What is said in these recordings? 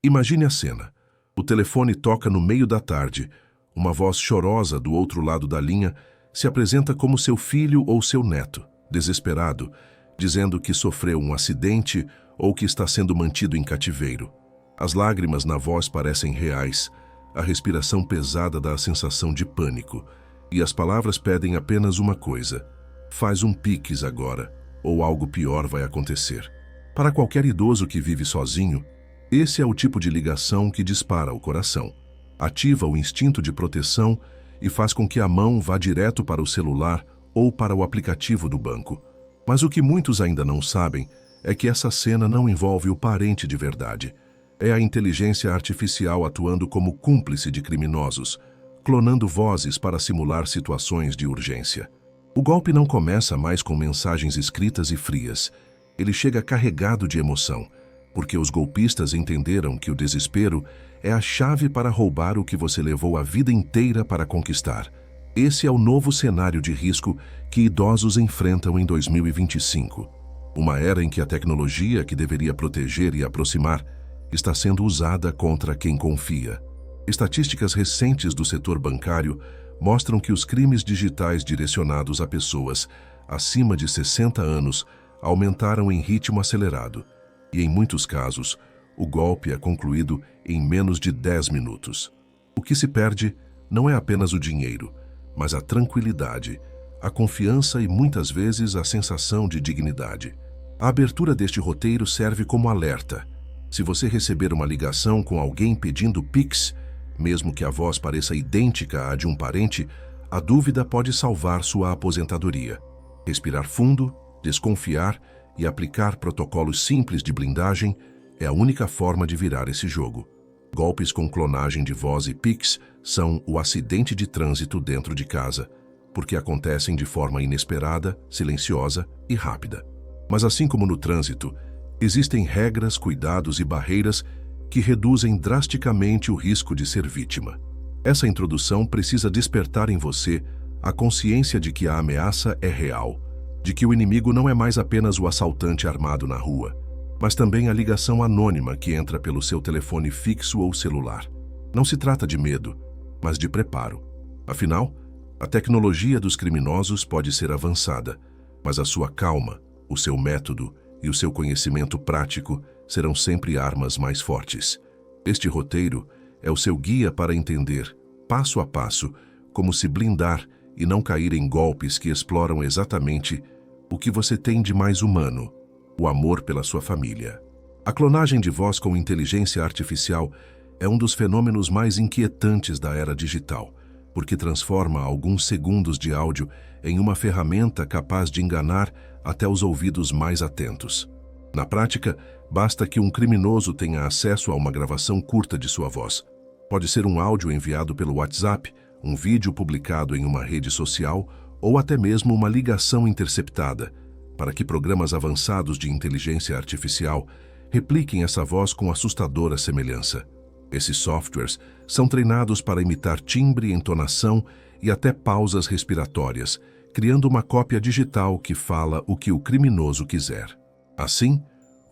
Imagine a cena. O telefone toca no meio da tarde. Uma voz chorosa do outro lado da linha se apresenta como seu filho ou seu neto, desesperado, dizendo que sofreu um acidente ou que está sendo mantido em cativeiro. As lágrimas na voz parecem reais, a respiração pesada dá a sensação de pânico, e as palavras pedem apenas uma coisa: faz um Pix agora, ou algo pior vai acontecer. Para qualquer idoso que vive sozinho, esse é o tipo de ligação que dispara o coração, ativa o instinto de proteção e faz com que a mão vá direto para o celular ou para o aplicativo do banco. Mas o que muitos ainda não sabem é que essa cena não envolve o parente de verdade. É a inteligência artificial atuando como cúmplice de criminosos, clonando vozes para simular situações de urgência. O golpe não começa mais com mensagens escritas e frias. Ele chega carregado de emoção, porque os golpistas entenderam que o desespero é a chave para roubar o que você levou a vida inteira para conquistar. Esse é o novo cenário de risco que idosos enfrentam em 2025. Uma era em que a tecnologia, que deveria proteger e aproximar, está sendo usada contra quem confia. Estatísticas recentes do setor bancário mostram que os crimes digitais direcionados a pessoas acima de 60 anos aumentaram em ritmo acelerado, e em muitos casos, o golpe é concluído em menos de 10 minutos. O que se perde não é apenas o dinheiro, mas a tranquilidade, a confiança e muitas vezes a sensação de dignidade. A abertura deste roteiro serve como alerta. Se você receber uma ligação com alguém pedindo Pix, mesmo que a voz pareça idêntica à de um parente, a dúvida pode salvar sua aposentadoria. Respirar fundo, desconfiar e aplicar protocolos simples de blindagem é a única forma de virar esse jogo. Golpes com clonagem de voz e Pix são o acidente de trânsito dentro de casa, porque acontecem de forma inesperada, silenciosa e rápida. Mas assim como no trânsito, existem regras, cuidados e barreiras que reduzem drasticamente o risco de ser vítima. Essa introdução precisa despertar em você a consciência de que a ameaça é real, de que o inimigo não é mais apenas o assaltante armado na rua, mas também a ligação anônima que entra pelo seu telefone fixo ou celular. Não se trata de medo, mas de preparo. Afinal, a tecnologia dos criminosos pode ser avançada, mas a sua calma, o seu método e o seu conhecimento prático serão sempre armas mais fortes. Este roteiro é o seu guia para entender, passo a passo, como se blindar e não cair em golpes que exploram exatamente o que você tem de mais humano: o amor pela sua família. A clonagem de voz com inteligência artificial é um dos fenômenos mais inquietantes da era digital, porque transforma alguns segundos de áudio em uma ferramenta capaz de enganar até os ouvidos mais atentos. Na prática, basta que um criminoso tenha acesso a uma gravação curta de sua voz. Pode ser um áudio enviado pelo WhatsApp, um vídeo publicado em uma rede social ou até mesmo uma ligação interceptada, para que programas avançados de inteligência artificial repliquem essa voz com assustadora semelhança. Esses softwares são treinados para imitar timbre, entonação e até pausas respiratórias, criando uma cópia digital que fala o que o criminoso quiser. Assim,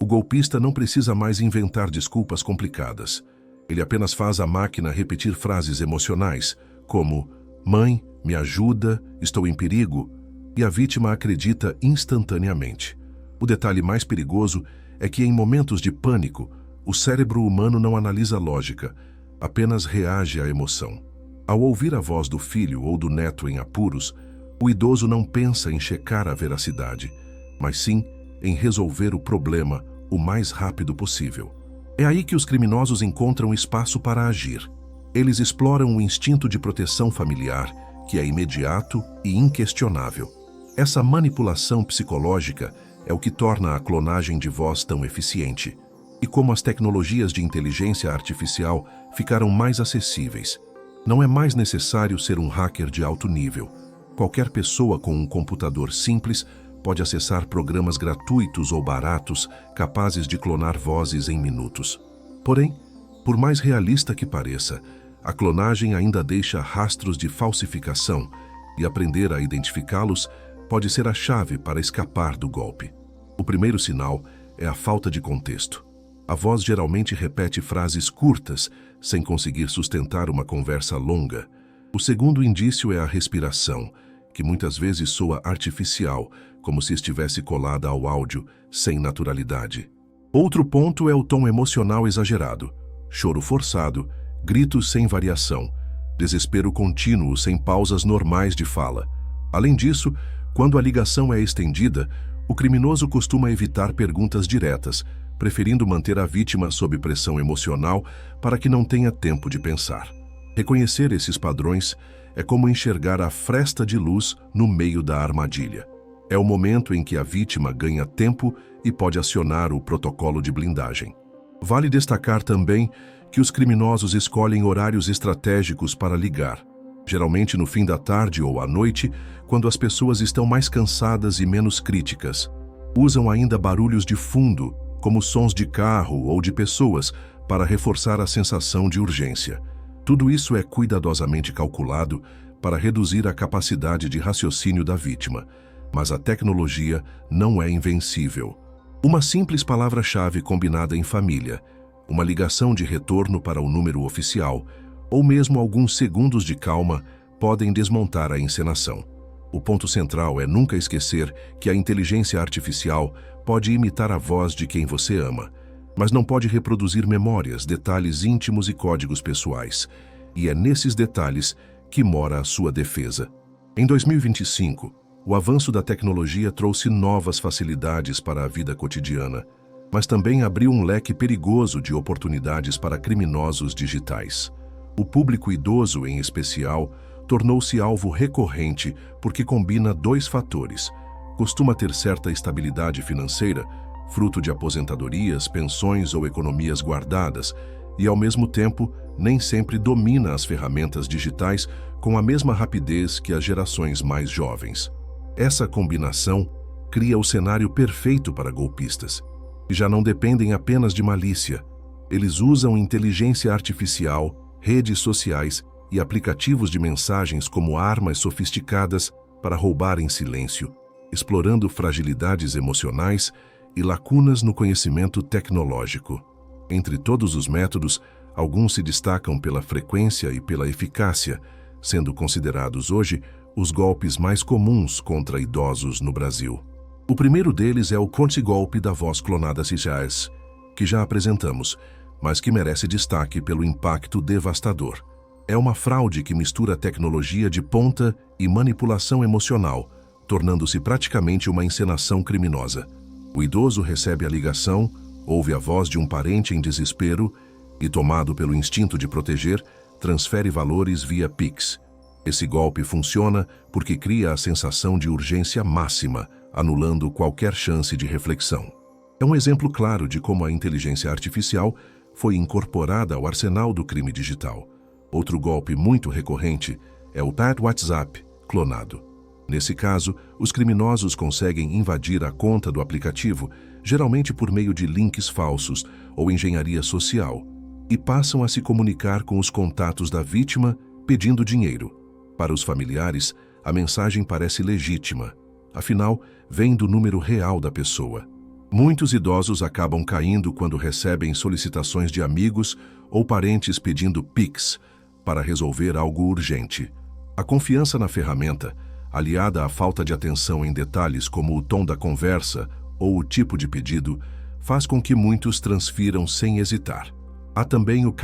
o golpista não precisa mais inventar desculpas complicadas. Ele apenas faz a máquina repetir frases emocionais, como "Mãe, me ajuda, estou em perigo", e a vítima acredita instantaneamente. O detalhe mais perigoso é que, em momentos de pânico, o cérebro humano não analisa lógica, apenas reage à emoção. Ao ouvir a voz do filho ou do neto em apuros, o idoso não pensa em checar a veracidade, mas sim em resolver o problema o mais rápido possível. É aí que os criminosos encontram espaço para agir. Eles exploram o instinto de proteção familiar, que é imediato e inquestionável. Essa manipulação psicológica é o que torna a clonagem de voz tão eficiente. E como as tecnologias de inteligência artificial ficaram mais acessíveis, não é mais necessário ser um hacker de alto nível. Qualquer pessoa com um computador simples pode acessar programas gratuitos ou baratos capazes de clonar vozes em minutos. Porém, por mais realista que pareça, a clonagem ainda deixa rastros de falsificação e aprender a identificá-los pode ser a chave para escapar do golpe. O primeiro sinal é a falta de contexto. A voz geralmente repete frases curtas, sem conseguir sustentar uma conversa longa. O segundo indício é a respiração, que muitas vezes soa artificial, como se estivesse colada ao áudio, sem naturalidade. Outro ponto é o tom emocional exagerado, choro forçado, gritos sem variação, desespero contínuo sem pausas normais de fala. Além disso, quando a ligação é estendida, o criminoso costuma evitar perguntas diretas, preferindo manter a vítima sob pressão emocional para que não tenha tempo de pensar. Reconhecer esses padrões é como enxergar a fresta de luz no meio da armadilha. É o momento em que a vítima ganha tempo e pode acionar o protocolo de blindagem. Vale destacar também que os criminosos escolhem horários estratégicos para ligar, geralmente no fim da tarde ou à noite, quando as pessoas estão mais cansadas e menos críticas. Usam ainda barulhos de fundo, como sons de carro ou de pessoas, para reforçar a sensação de urgência. Tudo isso é cuidadosamente calculado para reduzir a capacidade de raciocínio da vítima, mas a tecnologia não é invencível. Uma simples palavra-chave combinada em família, uma ligação de retorno para o número oficial, ou mesmo alguns segundos de calma, podem desmontar a encenação. O ponto central é nunca esquecer que a inteligência artificial pode imitar a voz de quem você ama, mas não pode reproduzir memórias, detalhes íntimos e códigos pessoais. E é nesses detalhes que mora a sua defesa. Em 2025, o avanço da tecnologia trouxe novas facilidades para a vida cotidiana, mas também abriu um leque perigoso de oportunidades para criminosos digitais. O público idoso, em especial, tornou-se alvo recorrente porque combina dois fatores. Costuma ter certa estabilidade financeira, fruto de aposentadorias, pensões ou economias guardadas, e, ao mesmo tempo, nem sempre domina as ferramentas digitais com a mesma rapidez que as gerações mais jovens. Essa combinação cria o cenário perfeito para golpistas, que já não dependem apenas de malícia. Eles usam inteligência artificial, redes sociais e aplicativos de mensagens como armas sofisticadas para roubar em silêncio, explorando fragilidades emocionais e lacunas no conhecimento tecnológico. Entre todos os métodos, alguns se destacam pela frequência e pela eficácia, sendo considerados hoje os golpes mais comuns contra idosos no Brasil. O primeiro deles é o contra-golpe da voz clonada CGAS, que já apresentamos, mas que merece destaque pelo impacto devastador. É uma fraude que mistura tecnologia de ponta e manipulação emocional, tornando-se praticamente uma encenação criminosa. O idoso recebe a ligação, ouve a voz de um parente em desespero e, tomado pelo instinto de proteger, transfere valores via Pix. Esse golpe funciona porque cria a sensação de urgência máxima, anulando qualquer chance de reflexão. É um exemplo claro de como a inteligência artificial foi incorporada ao arsenal do crime digital. Outro golpe muito recorrente é o WhatsApp clonado. Nesse caso, os criminosos conseguem invadir a conta do aplicativo, geralmente por meio de links falsos ou engenharia social, e passam a se comunicar com os contatos da vítima pedindo dinheiro. Para os familiares, a mensagem parece legítima, afinal, vem do número real da pessoa. Muitos idosos acabam caindo quando recebem solicitações de amigos ou parentes pedindo Pix para resolver algo urgente. A confiança na ferramenta, aliada à falta de atenção em detalhes como o tom da conversa ou o tipo de pedido, faz com que muitos transfiram sem hesitar. Há também o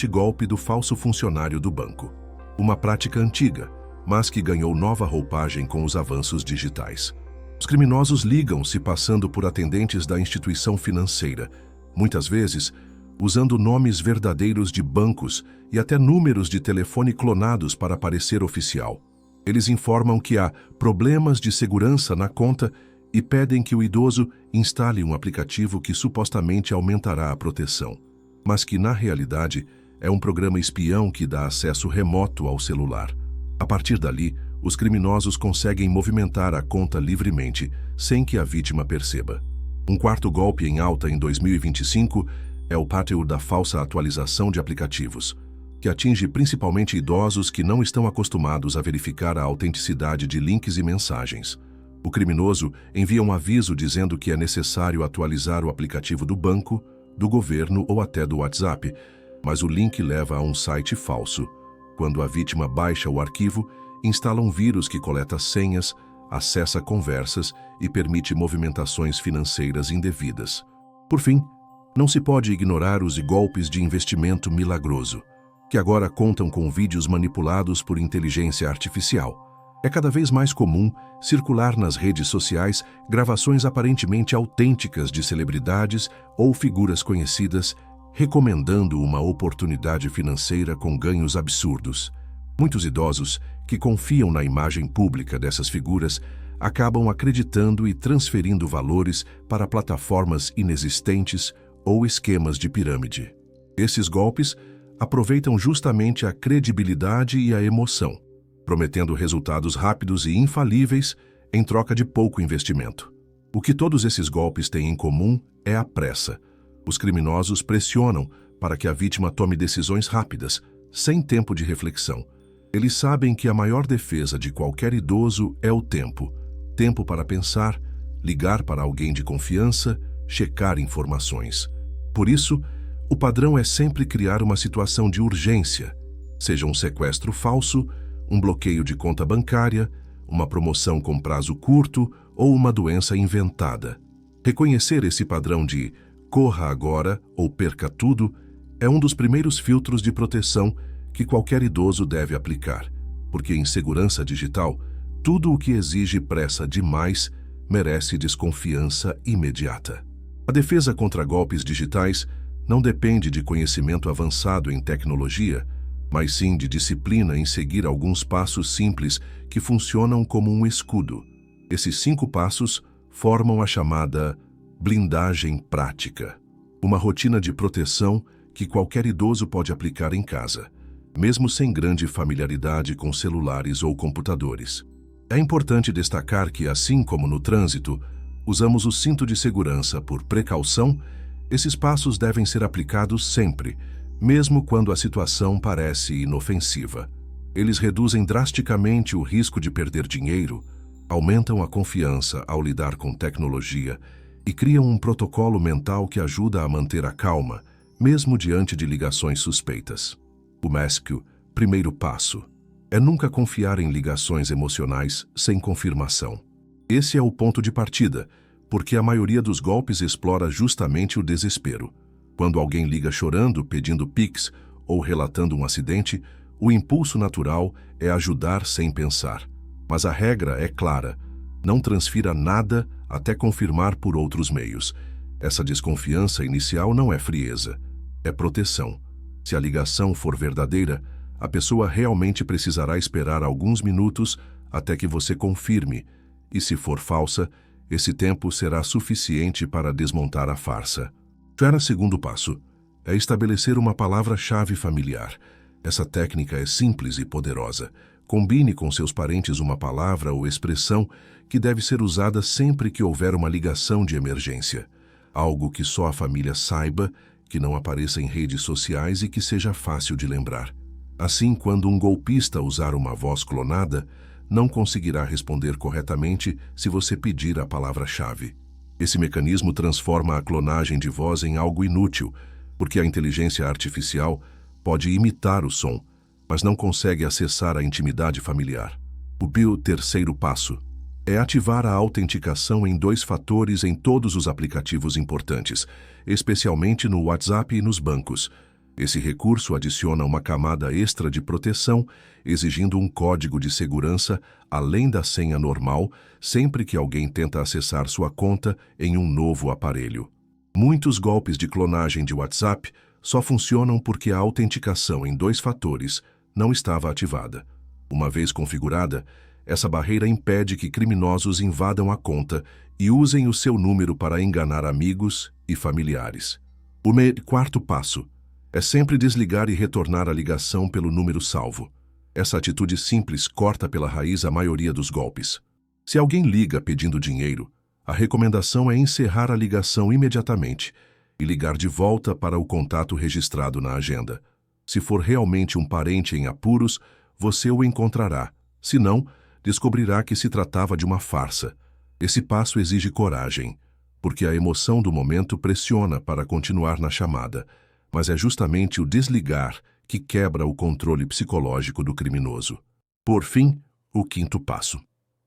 golpe do falso funcionário do banco. Uma prática antiga, mas que ganhou nova roupagem com os avanços digitais. Os criminosos ligam se passando por atendentes da instituição financeira, muitas vezes usando nomes verdadeiros de bancos e até números de telefone clonados para parecer oficial. Eles informam que há problemas de segurança na conta e pedem que o idoso instale um aplicativo que supostamente aumentará a proteção, mas que, na realidade, é um programa espião que dá acesso remoto ao celular. A partir dali, os criminosos conseguem movimentar a conta livremente, sem que a vítima perceba. Um quarto golpe em alta em 2025 é o pátio da falsa atualização de aplicativos, que atinge principalmente idosos que não estão acostumados a verificar a autenticidade de links e mensagens. O criminoso envia um aviso dizendo que é necessário atualizar o aplicativo do banco, do governo ou até do WhatsApp, mas o link leva a um site falso. Quando a vítima baixa o arquivo, instala um vírus que coleta senhas, acessa conversas e permite movimentações financeiras indevidas. Por fim, não se pode ignorar os golpes de investimento milagroso, que agora contam com vídeos manipulados por inteligência artificial. É cada vez mais comum circular nas redes sociais gravações aparentemente autênticas de celebridades ou figuras conhecidas, recomendando uma oportunidade financeira com ganhos absurdos. Muitos idosos que confiam na imagem pública dessas figuras acabam acreditando e transferindo valores para plataformas inexistentes ou esquemas de pirâmide. Esses golpes aproveitam justamente a credibilidade e a emoção, prometendo resultados rápidos e infalíveis em troca de pouco investimento. O que todos esses golpes têm em comum é a pressa. Os criminosos pressionam para que a vítima tome decisões rápidas, sem tempo de reflexão. Eles sabem que a maior defesa de qualquer idoso é o tempo. Tempo para pensar, ligar para alguém de confiança, checar informações. Por isso, o padrão é sempre criar uma situação de urgência, seja um sequestro falso, um bloqueio de conta bancária, uma promoção com prazo curto ou uma doença inventada. Reconhecer esse padrão de corra agora ou perca tudo é um dos primeiros filtros de proteção que qualquer idoso deve aplicar, porque em segurança digital, tudo o que exige pressa demais merece desconfiança imediata. A defesa contra golpes digitais não depende de conhecimento avançado em tecnologia, mas sim de disciplina em seguir alguns passos simples que funcionam como um escudo. Esses 5 passos formam a chamada blindagem prática, uma rotina de proteção que qualquer idoso pode aplicar em casa, mesmo sem grande familiaridade com celulares ou computadores. É importante destacar que, assim como no trânsito, usamos o cinto de segurança por precaução. Esses passos devem ser aplicados sempre, mesmo quando a situação parece inofensiva. Eles reduzem drasticamente o risco de perder dinheiro, aumentam a confiança ao lidar com tecnologia e criam um protocolo mental que ajuda a manter a calma, mesmo diante de ligações suspeitas. O MASQ, primeiro passo, é nunca confiar em ligações emocionais sem confirmação. Esse é o ponto de partida, porque a maioria dos golpes explora justamente o desespero. Quando alguém liga chorando, pedindo Pix ou relatando um acidente, o impulso natural é ajudar sem pensar. Mas a regra é clara: não transfira nada até confirmar por outros meios. Essa desconfiança inicial não é frieza, é proteção. Se a ligação for verdadeira, a pessoa realmente precisará esperar alguns minutos até que você confirme, e se for falsa, esse tempo será suficiente para desmontar a farsa. Já no segundo passo, é estabelecer uma palavra-chave familiar. Essa técnica é simples e poderosa. Combine com seus parentes uma palavra ou expressão que deve ser usada sempre que houver uma ligação de emergência. Algo que só a família saiba, que não apareça em redes sociais e que seja fácil de lembrar. Assim, quando um golpista usar uma voz clonada, não conseguirá responder corretamente se você pedir a palavra-chave. Esse mecanismo transforma a clonagem de voz em algo inútil, porque a inteligência artificial pode imitar o som, mas não consegue acessar a intimidade familiar. O terceiro passo é ativar a autenticação em 2 fatores em todos os aplicativos importantes, especialmente no WhatsApp e nos bancos. Esse recurso adiciona uma camada extra de proteção, exigindo um código de segurança além da senha normal, sempre que alguém tenta acessar sua conta em um novo aparelho. Muitos golpes de clonagem de WhatsApp só funcionam porque a autenticação em 2 fatores não estava ativada. Uma vez configurada, essa barreira impede que criminosos invadam a conta e usem o seu número para enganar amigos e familiares. O quarto passo é sempre desligar e retornar a ligação pelo número salvo. Essa atitude simples corta pela raiz a maioria dos golpes. Se alguém liga pedindo dinheiro, a recomendação é encerrar a ligação imediatamente e ligar de volta para o contato registrado na agenda. Se for realmente um parente em apuros, você o encontrará. Se não, descobrirá que se tratava de uma farsa. Esse passo exige coragem, porque a emoção do momento pressiona para continuar na chamada, mas é justamente o desligar que quebra o controle psicológico do criminoso. Por fim, o quinto passo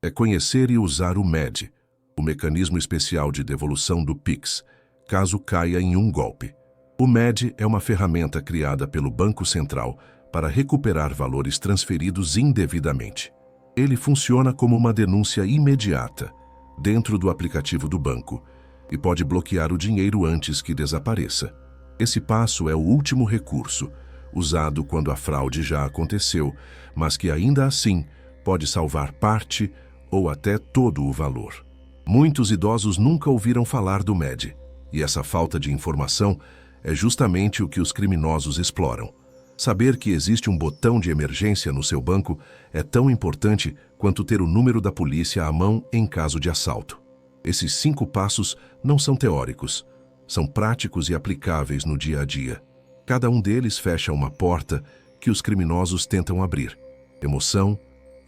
é conhecer e usar o MED, o mecanismo especial de devolução do Pix, caso caia em um golpe. O MED é uma ferramenta criada pelo Banco Central para recuperar valores transferidos indevidamente. Ele funciona como uma denúncia imediata dentro do aplicativo do banco e pode bloquear o dinheiro antes que desapareça. Esse passo é o último recurso, usado quando a fraude já aconteceu, mas que ainda assim pode salvar parte ou até todo o valor. Muitos idosos nunca ouviram falar do MED, e essa falta de informação é justamente o que os criminosos exploram. Saber que existe um botão de emergência no seu banco é tão importante quanto ter o número da polícia à mão em caso de assalto. Esses 5 passos não são teóricos, são práticos e aplicáveis no dia a dia. Cada um deles fecha uma porta que os criminosos tentam abrir. Emoção,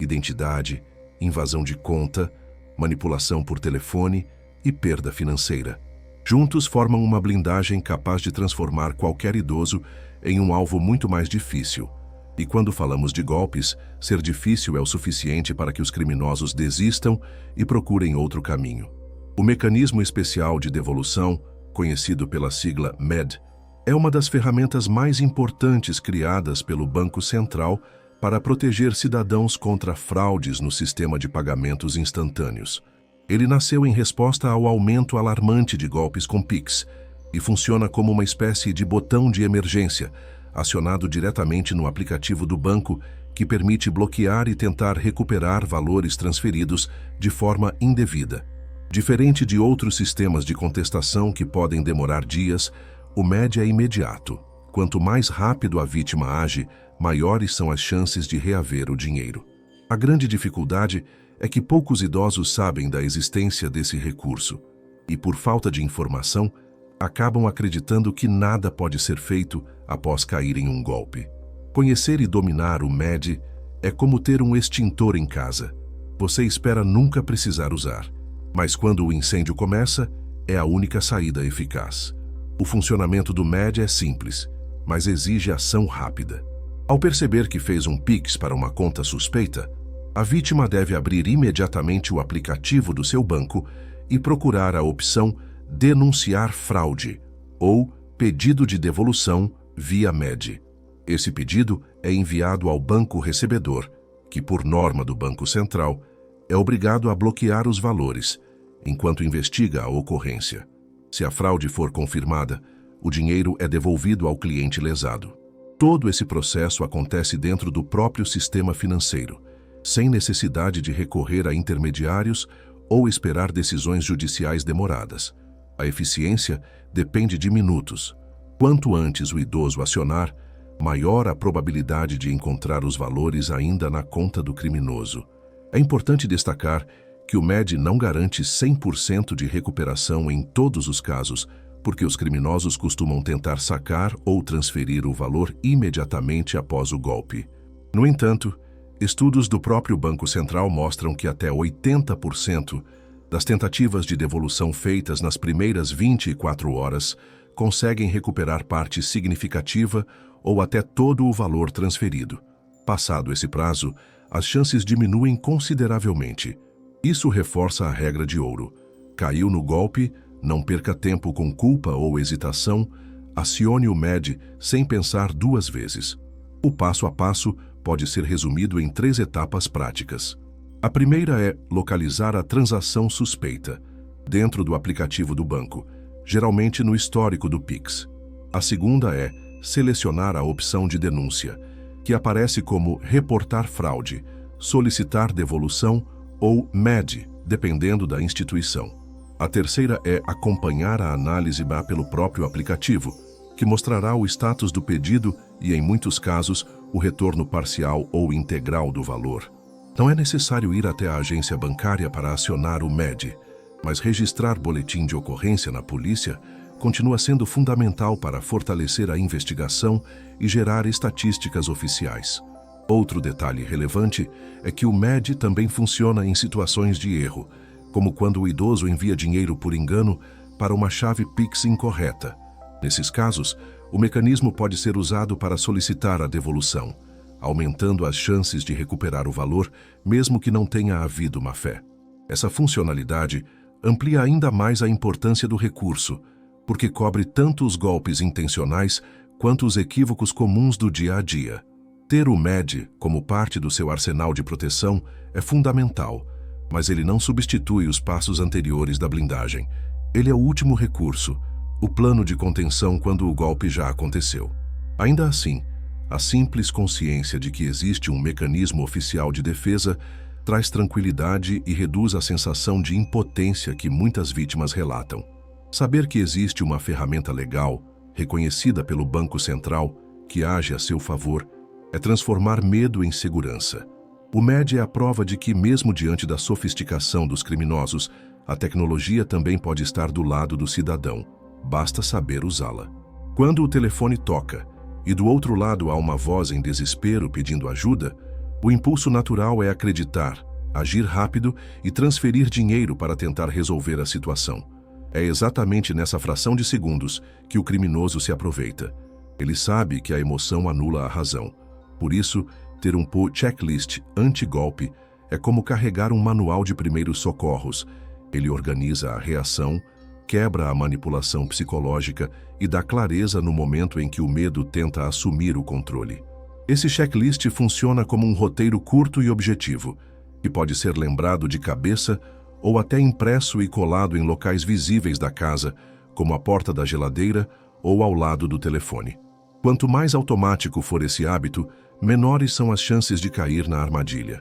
identidade, invasão de conta, manipulação por telefone e perda financeira. Juntos formam uma blindagem capaz de transformar qualquer idoso em um alvo muito mais difícil. E quando falamos de golpes, ser difícil é o suficiente para que os criminosos desistam e procurem outro caminho. O mecanismo especial de devolução, conhecido pela sigla MED, é uma das ferramentas mais importantes criadas pelo Banco Central para proteger cidadãos contra fraudes no sistema de pagamentos instantâneos. Ele nasceu em resposta ao aumento alarmante de golpes com Pix e funciona como uma espécie de botão de emergência, acionado diretamente no aplicativo do banco, que permite bloquear e tentar recuperar valores transferidos de forma indevida. Diferente de outros sistemas de contestação que podem demorar dias, o MED é imediato. Quanto mais rápido a vítima age, maiores são as chances de reaver o dinheiro. A grande dificuldade é que poucos idosos sabem da existência desse recurso e, por falta de informação, acabam acreditando que nada pode ser feito após cair em um golpe. Conhecer e dominar o MED é como ter um extintor em casa. Você espera nunca precisar usar, mas quando o incêndio começa, é a única saída eficaz. O funcionamento do MED é simples, mas exige ação rápida. Ao perceber que fez um Pix para uma conta suspeita, a vítima deve abrir imediatamente o aplicativo do seu banco e procurar a opção Denunciar fraude ou Pedido de devolução via MED. Esse pedido é enviado ao banco recebedor, que, por norma do Banco Central, é obrigado a bloquear os valores, enquanto investiga a ocorrência. Se a fraude for confirmada, o dinheiro é devolvido ao cliente lesado. Todo esse processo acontece dentro do próprio sistema financeiro, sem necessidade de recorrer a intermediários ou esperar decisões judiciais demoradas. A eficiência depende de minutos. Quanto antes o idoso acionar, maior a probabilidade de encontrar os valores ainda na conta do criminoso. É importante destacar que o MED não garante 100% de recuperação em todos os casos, porque os criminosos costumam tentar sacar ou transferir o valor imediatamente após o golpe. No entanto, estudos do próprio Banco Central mostram que até 80% das tentativas de devolução feitas nas primeiras 24 horas conseguem recuperar parte significativa ou até todo o valor transferido. Passado esse prazo, as chances diminuem consideravelmente. Isso reforça a regra de ouro. Caiu no golpe, não perca tempo com culpa ou hesitação, acione o MED sem pensar 2 vezes. O passo a passo pode ser resumido em 3 etapas práticas. A primeira é localizar a transação suspeita, dentro do aplicativo do banco, geralmente no histórico do Pix. A segunda é selecionar a opção de denúncia, que aparece como reportar fraude, solicitar devolução ou MED, dependendo da instituição. A terceira é acompanhar a análise pelo próprio aplicativo, que mostrará o status do pedido e, em muitos casos, o retorno parcial ou integral do valor. Não é necessário ir até a agência bancária para acionar o MED, mas registrar boletim de ocorrência na polícia continua sendo fundamental para fortalecer a investigação e gerar estatísticas oficiais. Outro detalhe relevante é que o MED também funciona em situações de erro, como quando o idoso envia dinheiro por engano para uma chave Pix incorreta. Nesses casos, o mecanismo pode ser usado para solicitar a devolução, aumentando as chances de recuperar o valor, mesmo que não tenha havido má-fé. Essa funcionalidade amplia ainda mais a importância do recurso, porque cobre tanto os golpes intencionais quanto os equívocos comuns do dia a dia. Ter o MED como parte do seu arsenal de proteção é fundamental, mas ele não substitui os passos anteriores da blindagem. Ele é o último recurso, o plano de contenção quando o golpe já aconteceu. Ainda assim, a simples consciência de que existe um mecanismo oficial de defesa traz tranquilidade e reduz a sensação de impotência que muitas vítimas relatam. Saber que existe uma ferramenta legal, reconhecida pelo Banco Central, que age a seu favor, é transformar medo em segurança. O MED é a prova de que, mesmo diante da sofisticação dos criminosos, a tecnologia também pode estar do lado do cidadão. Basta saber usá-la. Quando o telefone toca e do outro lado há uma voz em desespero pedindo ajuda, o impulso natural é acreditar, agir rápido e transferir dinheiro para tentar resolver a situação. É exatamente nessa fração de segundos que o criminoso se aproveita. Ele sabe que a emoção anula a razão. Por isso, ter um checklist anti-golpe é como carregar um manual de primeiros socorros. Ele organiza a reação, quebra a manipulação psicológica e dá clareza no momento em que o medo tenta assumir o controle. Esse checklist funciona como um roteiro curto e objetivo, que pode ser lembrado de cabeça ou até impresso e colado em locais visíveis da casa, como a porta da geladeira ou ao lado do telefone. Quanto mais automático for esse hábito, menores são as chances de cair na armadilha.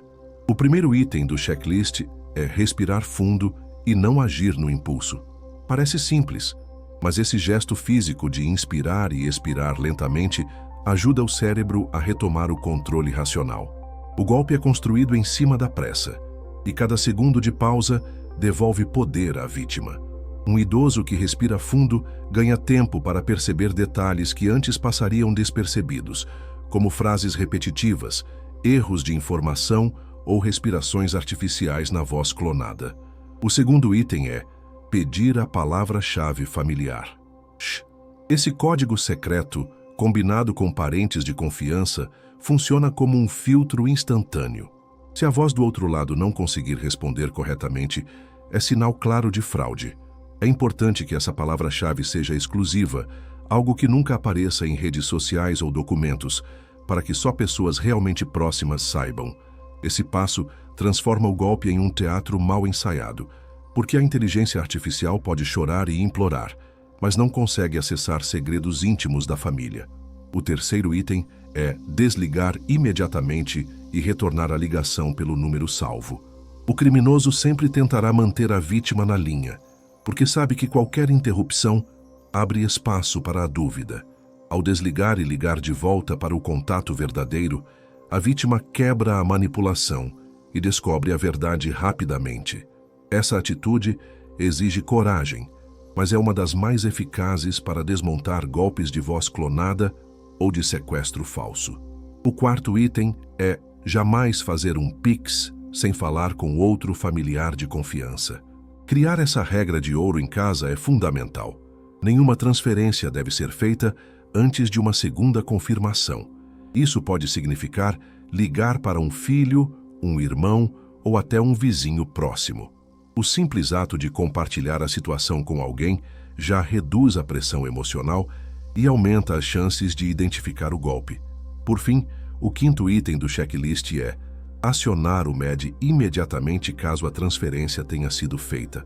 O primeiro item do checklist é respirar fundo e não agir no impulso. Parece simples, mas esse gesto físico de inspirar e expirar lentamente ajuda o cérebro a retomar o controle racional. O golpe é construído em cima da pressa, e cada segundo de pausa devolve poder à vítima. Um idoso que respira fundo ganha tempo para perceber detalhes que antes passariam despercebidos, como frases repetitivas, erros de informação ou respirações artificiais na voz clonada. O segundo item é pedir a palavra-chave familiar. Esse código secreto, combinado com parentes de confiança, funciona como um filtro instantâneo. Se a voz do outro lado não conseguir responder corretamente, é sinal claro de fraude. É importante que essa palavra-chave seja exclusiva, algo que nunca apareça em redes sociais ou documentos, para que só pessoas realmente próximas saibam. Esse passo transforma o golpe em um teatro mal ensaiado, porque a inteligência artificial pode chorar e implorar, mas não consegue acessar segredos íntimos da família. O terceiro item é desligar imediatamente e retornar a ligação pelo número salvo. O criminoso sempre tentará manter a vítima na linha, porque sabe que qualquer interrupção abre espaço para a dúvida. Ao desligar e ligar de volta para o contato verdadeiro, a vítima quebra a manipulação e descobre a verdade rapidamente. Essa atitude exige coragem, mas é uma das mais eficazes para desmontar golpes de voz clonada ou de sequestro falso. O quarto item é jamais fazer um Pix sem falar com outro familiar de confiança. Criar essa regra de ouro em casa é fundamental. Nenhuma transferência deve ser feita antes de uma segunda confirmação. Isso pode significar ligar para um filho, um irmão ou até um vizinho próximo. O simples ato de compartilhar a situação com alguém já reduz a pressão emocional e aumenta as chances de identificar o golpe. Por fim, o quinto item do checklist é acionar o MED imediatamente caso a transferência tenha sido feita.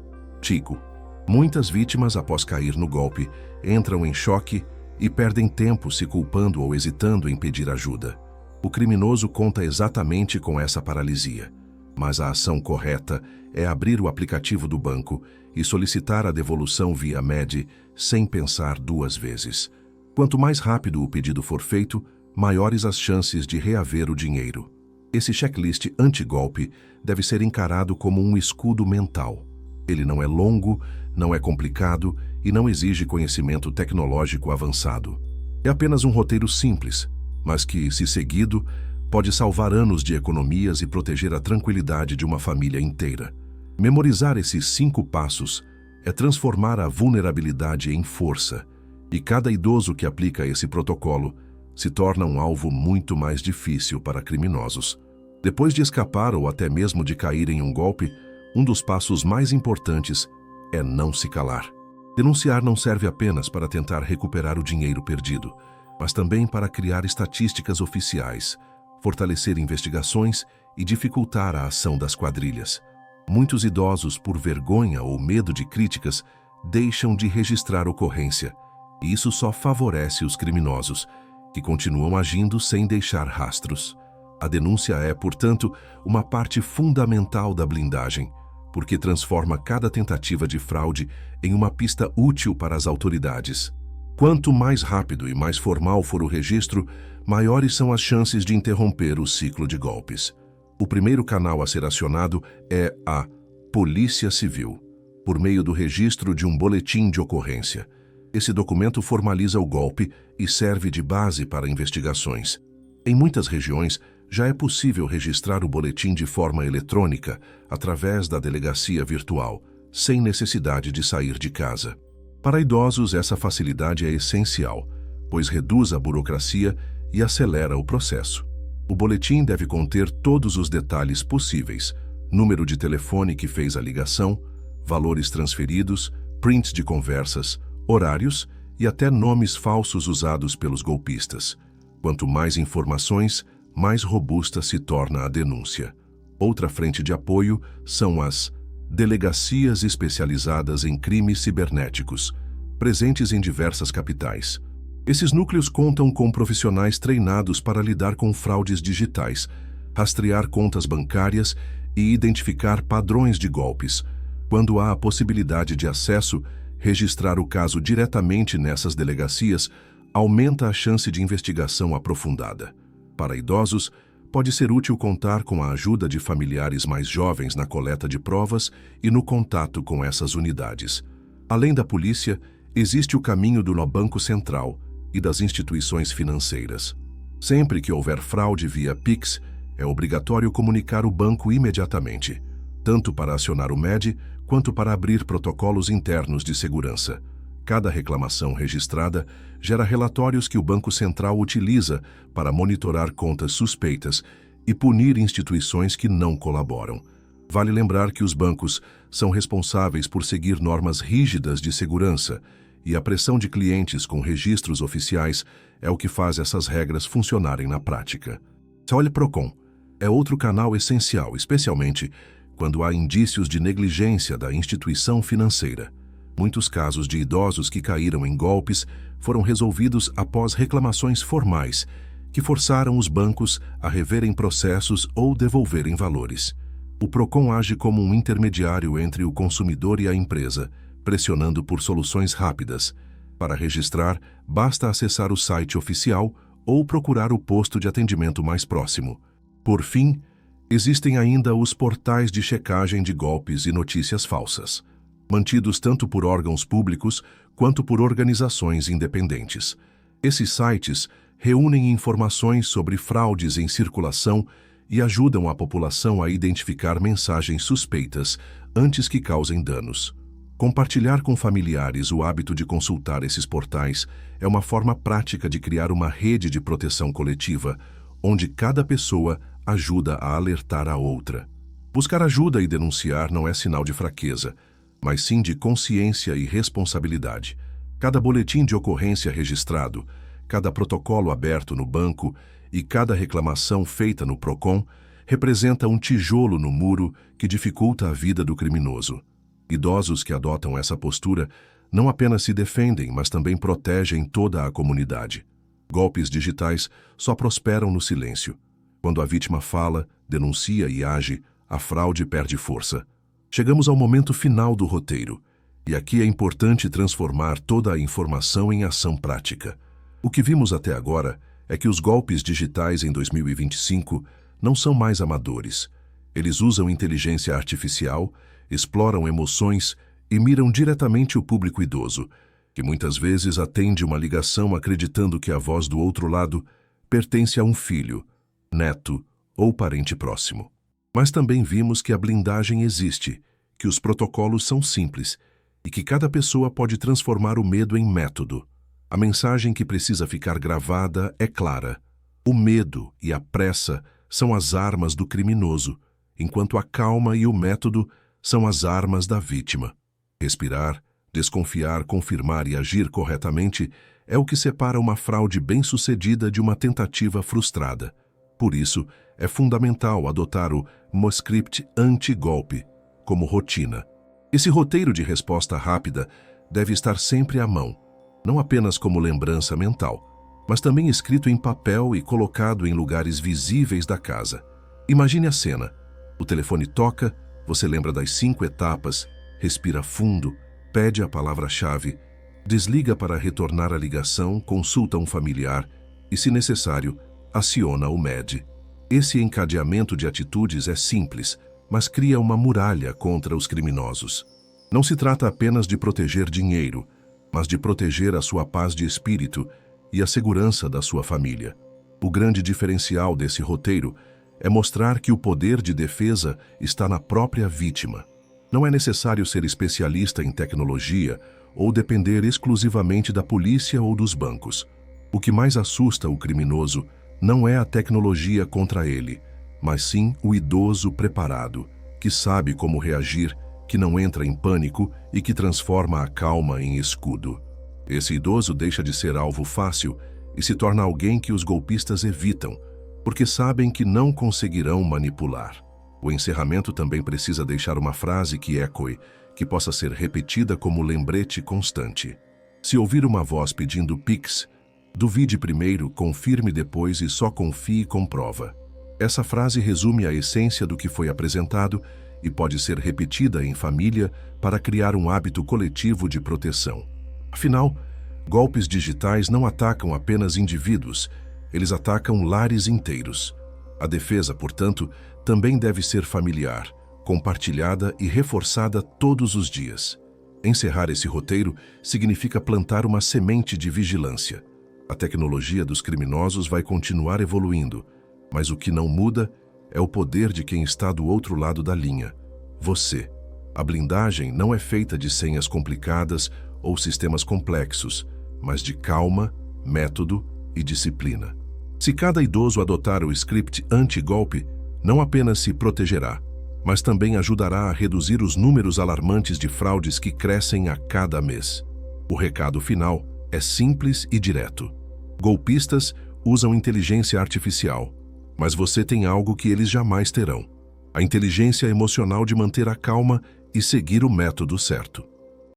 Muitas vítimas, após cair no golpe, entram em choque e perdem tempo se culpando ou hesitando em pedir ajuda. O criminoso conta exatamente com essa paralisia, mas a ação correta é abrir o aplicativo do banco e solicitar a devolução via MED sem pensar duas vezes. Quanto mais rápido o pedido for feito, maiores as chances de reaver o dinheiro. Esse checklist anti-golpe deve ser encarado como um escudo mental. Ele não é longo, não é complicado e não exige conhecimento tecnológico avançado. É apenas um roteiro simples, mas que, se seguido, pode salvar anos de economias e proteger a tranquilidade de uma família inteira. Memorizar esses 5 passos é transformar a vulnerabilidade em força, e cada idoso que aplica esse protocolo se torna um alvo muito mais difícil para criminosos. Depois de escapar ou até mesmo de cair em um golpe, um dos passos mais importantes é não se calar. Denunciar não serve apenas para tentar recuperar o dinheiro perdido, mas também para criar estatísticas oficiais, fortalecer investigações e dificultar a ação das quadrilhas. Muitos idosos, por vergonha ou medo de críticas, deixam de registrar ocorrência, e isso só favorece os criminosos, que continuam agindo sem deixar rastros. A denúncia é, portanto, uma parte fundamental da blindagem, porque transforma cada tentativa de fraude em uma pista útil para as autoridades. Quanto mais rápido e mais formal for o registro, maiores são as chances de interromper o ciclo de golpes. O primeiro canal a ser acionado é a Polícia Civil, por meio do registro de um boletim de ocorrência. Esse documento formaliza o golpe e serve de base para investigações. Em muitas regiões, já é possível registrar o boletim de forma eletrônica, através da delegacia virtual, sem necessidade de sair de casa. Para idosos, essa facilidade é essencial, pois reduz a burocracia e acelera o processo. O boletim deve conter todos os detalhes possíveis: número de telefone que fez a ligação, valores transferidos, prints de conversas, horários e até nomes falsos usados pelos golpistas. Quanto mais informações, mais robusta se torna a denúncia. Outra frente de apoio são as delegacias especializadas em crimes cibernéticos, presentes em diversas capitais. Esses núcleos contam com profissionais treinados para lidar com fraudes digitais, rastrear contas bancárias e identificar padrões de golpes. Quando há a possibilidade de acesso, registrar o caso diretamente nessas delegacias aumenta a chance de investigação aprofundada. Para idosos, pode ser útil contar com a ajuda de familiares mais jovens na coleta de provas e no contato com essas unidades. Além da polícia, existe o caminho do Banco Central e das instituições financeiras. Sempre que houver fraude via Pix, é obrigatório comunicar o banco imediatamente, tanto para acionar o MED quanto para abrir protocolos internos de segurança. Cada reclamação registrada gera relatórios que o Banco Central utiliza para monitorar contas suspeitas e punir instituições que não colaboram. Vale lembrar que os bancos são responsáveis por seguir normas rígidas de segurança, e a pressão de clientes com registros oficiais é o que faz essas regras funcionarem na prática. Olhe Procon é outro canal essencial, especialmente quando há indícios de negligência da instituição financeira. Muitos casos de idosos que caíram em golpes foram resolvidos após reclamações formais, que forçaram os bancos a reverem processos ou devolverem valores. O Procon age como um intermediário entre o consumidor e a empresa, pressionando por soluções rápidas. Para registrar, basta acessar o site oficial ou procurar o posto de atendimento mais próximo. Por fim, existem ainda os portais de checagem de golpes e notícias falsas, mantidos tanto por órgãos públicos quanto por organizações independentes. Esses sites reúnem informações sobre fraudes em circulação e ajudam a população a identificar mensagens suspeitas antes que causem danos. Compartilhar com familiares o hábito de consultar esses portais é uma forma prática de criar uma rede de proteção coletiva, onde cada pessoa ajuda a alertar a outra. Buscar ajuda e denunciar não é sinal de fraqueza, mas sim de consciência e responsabilidade. Cada boletim de ocorrência registrado, cada protocolo aberto no banco e cada reclamação feita no Procon representa um tijolo no muro que dificulta a vida do criminoso. Idosos que adotam essa postura não apenas se defendem, mas também protegem toda a comunidade. Golpes digitais só prosperam no silêncio. Quando a vítima fala, denuncia e age, a fraude perde força. Chegamos ao momento final do roteiro, e aqui é importante transformar toda a informação em ação prática. O que vimos até agora é que os golpes digitais em 2025 não são mais amadores. Eles usam inteligência artificial, exploram emoções e miram diretamente o público idoso, que muitas vezes atende uma ligação acreditando que a voz do outro lado pertence a um filho, neto ou parente próximo. Mas também vimos que a blindagem existe, que os protocolos são simples e que cada pessoa pode transformar o medo em método. A mensagem que precisa ficar gravada é clara. O medo e a pressa são as armas do criminoso, enquanto a calma e o método são as armas da vítima. Respirar, desconfiar, confirmar e agir corretamente é o que separa uma fraude bem-sucedida de uma tentativa frustrada. Por isso, é fundamental adotar o MoScript anti-golpe como rotina. Esse roteiro de resposta rápida deve estar sempre à mão, não apenas como lembrança mental, mas também escrito em papel e colocado em lugares visíveis da casa. Imagine a cena. O telefone toca, você lembra das 5 etapas, respira fundo, pede a palavra-chave, desliga para retornar a ligação, consulta um familiar e, se necessário, aciona o MED. Esse encadeamento de atitudes é simples, mas cria uma muralha contra os criminosos. Não se trata apenas de proteger dinheiro, mas de proteger a sua paz de espírito e a segurança da sua família. O grande diferencial desse roteiro é mostrar que o poder de defesa está na própria vítima. Não é necessário ser especialista em tecnologia ou depender exclusivamente da polícia ou dos bancos. O que mais assusta o criminoso não é a tecnologia contra ele, mas sim o idoso preparado, que sabe como reagir, que não entra em pânico e que transforma a calma em escudo. Esse idoso deixa de ser alvo fácil e se torna alguém que os golpistas evitam, porque sabem que não conseguirão manipular. O encerramento também precisa deixar uma frase que ecoe, que possa ser repetida como lembrete constante. Se ouvir uma voz pedindo Pix, duvide primeiro, confirme depois e só confie e comprova. Essa frase resume a essência do que foi apresentado e pode ser repetida em família para criar um hábito coletivo de proteção. Afinal, golpes digitais não atacam apenas indivíduos, eles atacam lares inteiros. A defesa, portanto, também deve ser familiar, compartilhada e reforçada todos os dias. Encerrar esse roteiro significa plantar uma semente de vigilância. A tecnologia dos criminosos vai continuar evoluindo, mas o que não muda é o poder de quem está do outro lado da linha, você. A blindagem não é feita de senhas complicadas ou sistemas complexos, mas de calma, método e disciplina. Se cada idoso adotar o script anti-golpe, não apenas se protegerá, mas também ajudará a reduzir os números alarmantes de fraudes que crescem a cada mês. O recado final é simples e direto. Golpistas usam inteligência artificial, mas você tem algo que eles jamais terão: a inteligência emocional de manter a calma e seguir o método certo.